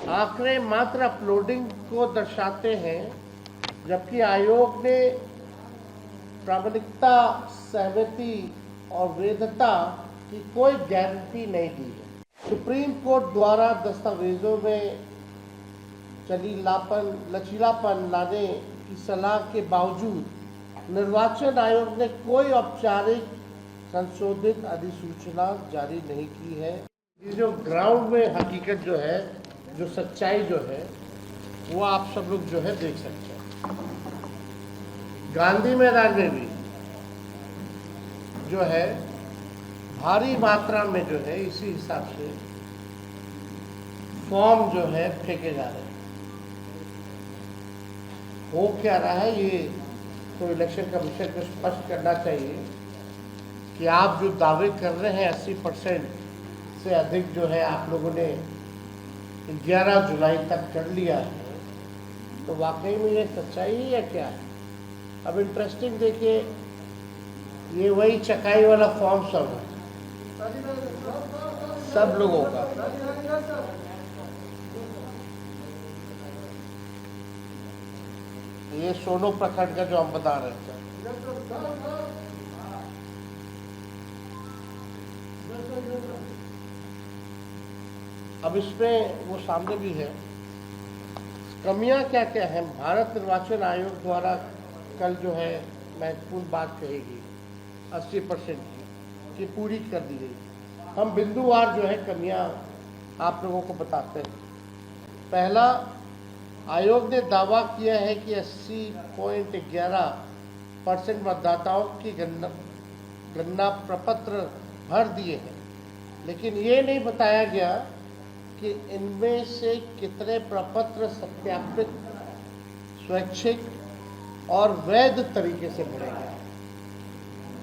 आंकड़े मात्र अपलोडिंग को दर्शाते हैं, जबकि आयोग ने प्रामाणिकता, सहमति और वैधता की कोई गारंटी नहीं दी है। सुप्रीम कोर्ट द्वारा दस्तावेजों में लचीलापन लाने की सलाह के बावजूद निर्वाचन आयोग ने कोई औपचारिक संशोधित अधिसूचना जारी नहीं की है। ये जो ग्राउंड में हकीकत जो है, जो सच्चाई जो है, वो आप सब लोग जो है देख सकते हैं। गांधी मैदान में भी जो है भारी मात्रा में जो है इसी हिसाब से फॉर्म जो है फेंके जा रहे हैं। हो क्या रहा है, ये तो इलेक्शन कमीशन को स्पष्ट करना चाहिए कि आप जो दावे कर रहे हैं 80% से अधिक जो है आप लोगों ने 11 जुलाई तक कर लिया है, तो वाकई में ये सच्चाई है या क्या है? अब इंटरेस्टिंग देखिए, ये वही चकाई वाला फॉर्म सब है, सब लोगों का। ये सोनो प्रखंड का जो हम बता रहे थे, अब इसमें वो सामने भी है। कमियां क्या क्या है? भारत निर्वाचन आयोग द्वारा कल जो है महत्वपूर्ण बात कहेगी 80% की पूरी कर दी गई। हम बिंदुवार जो है कमियां आप लोगों को बताते हैं। पहला, आयोग ने दावा किया है कि 80.11% मतदाताओं की गणना प्रपत्र भर दिए हैं, लेकिन ये नहीं बताया गया कि इनमें से कितने प्रपत्र सत्यापित, स्वैच्छिक और वैध तरीके से भरे गए।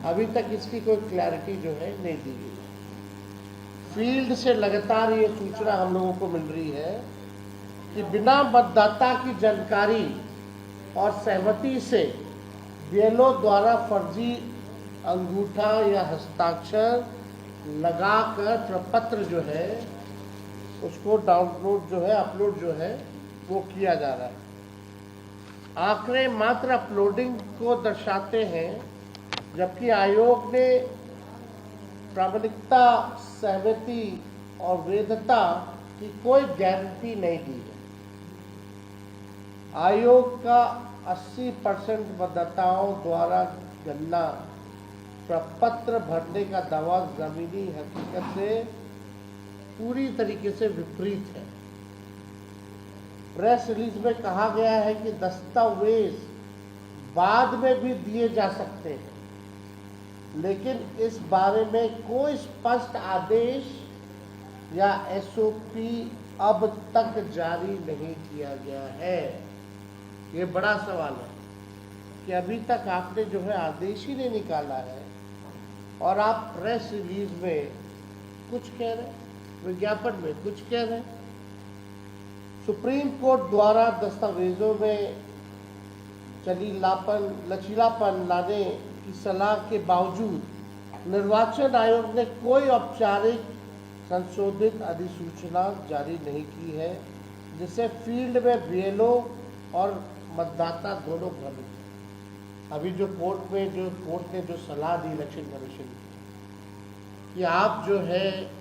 अभी तक इसकी कोई क्लैरिटी जो है नहीं दी गई। फील्ड से लगातार ये सूचना हम लोगों को मिल रही है कि बिना मतदाता की जानकारी और सहमति से बीएलओ द्वारा फर्जी अंगूठा या हस्ताक्षर लगाकर प्रपत्र जो है उसको डाउनलोड जो है, अपलोड जो है वो किया जा रहा है। आंकड़े मात्र अपलोडिंग को दर्शाते हैं, जबकि आयोग ने प्रामाणिकता, सहमति और वैधता की कोई गारंटी नहीं दी है। आयोग का 80% मतदाताओं द्वारा गणना प्रपत्र भरने का दावा जमीनी हकीकत से पूरी तरीके से विपरीत है। प्रेस रिलीज में कहा गया है कि दस्तावेज बाद में भी दिए जा सकते हैं, लेकिन इस बारे में कोई स्पष्ट आदेश या एसओपी अब तक जारी नहीं किया गया है। ये बड़ा सवाल है कि अभी तक आपने जो है आदेश ही नहीं निकाला है और आप प्रेस रिलीज में कुछ कह रहे हैं, विज्ञापन में कुछ कह रहे हैं। सुप्रीम कोर्ट द्वारा दस्तावेजों में लचीलापन लाने की सलाह के बावजूद निर्वाचन आयोग ने कोई औपचारिक संशोधित अधिसूचना जारी नहीं की है, जिससे फील्ड में बीएलओ और मतदाता दोनों भ्रमित। अभी जो कोर्ट ने जो सलाह दी इलेक्शन कमीशन कि आप जो है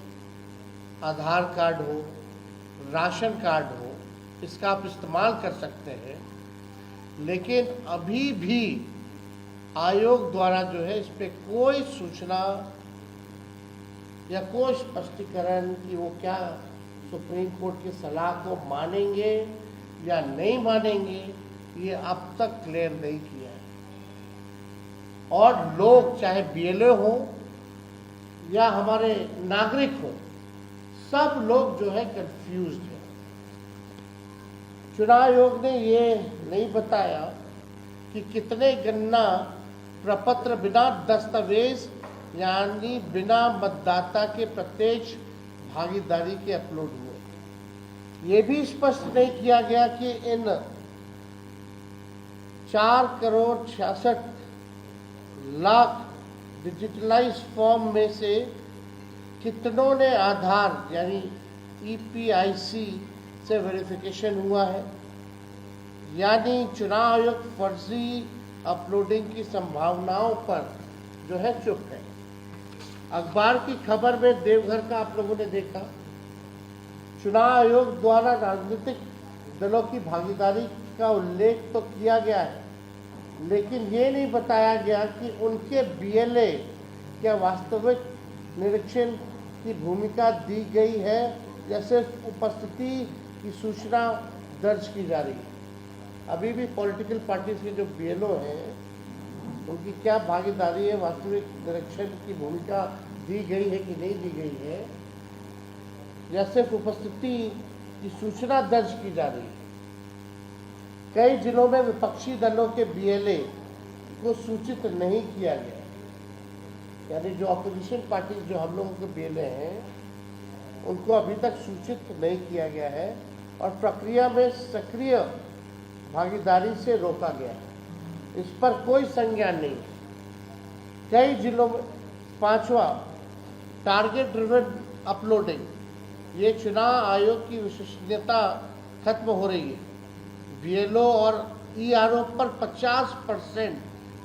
आधार कार्ड हो, राशन कार्ड हो, इसका आप इस्तेमाल कर सकते हैं, लेकिन अभी भी आयोग द्वारा जो है इस पे कोई सूचना या कोई स्पष्टीकरण कि वो क्या सुप्रीम कोर्ट की सलाह को मानेंगे या नहीं मानेंगे, ये अब तक क्लियर नहीं किया है। और लोग चाहे बीएलओ हो या हमारे नागरिक हो, सब लोग जो है कंफ्यूज्ड है। चुनाव आयोग ने ये नहीं बताया कि कितने गणना प्रपत्र बिना दस्तावेज यानी बिना मतदाता के प्रत्यक्ष भागीदारी के अपलोड हुए। ये भी स्पष्ट नहीं किया गया कि इन 4,66,00,000 डिजिटलाइज फॉर्म में से कितनों ने आधार यानी ईपीआईसी से वेरिफिकेशन हुआ है, यानी चुनाव आयोग फर्जी अपलोडिंग की संभावनाओं पर जो है चुप है। अखबार की खबर में देवघर का आप लोगों ने देखा, चुनाव आयोग द्वारा राजनीतिक दलों की भागीदारी का उल्लेख तो किया गया है, लेकिन ये नहीं बताया गया कि उनके बीएलए क्या वास्तविक निरीक्षण की भूमिका दी गई है या सिर्फ उपस्थिति की सूचना दर्ज की जा रही है। अभी भी पॉलिटिकल पार्टीज के जो बीएलओ हैं उनकी क्या भागीदारी है, वास्तविक निरीक्षण की भूमिका दी गई है कि नहीं दी गई है, या सिर्फ उपस्थिति की सूचना दर्ज की जा रही है। कई जिलों में विपक्षी दलों के बीएलए को सूचित नहीं किया गया, यानी जो अपोजिशन पार्टी जो हम लोगों के बीएलए हैं उनको अभी तक सूचित नहीं किया गया है और प्रक्रिया में सक्रिय भागीदारी से रोका गया है। इस पर कोई संज्ञान नहीं। कई जिलों में पांचवा, टारगेट ड्रिवन अपलोडिंग, ये चुनाव आयोग की विश्वसनीयता खत्म हो रही है। बीएलओ और ईआरओ पर 50%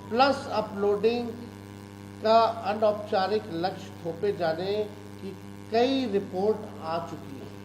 प्लस अपलोडिंग का अनौपचारिक लक्ष्य थोपे जाने की कई रिपोर्ट आ चुकी है।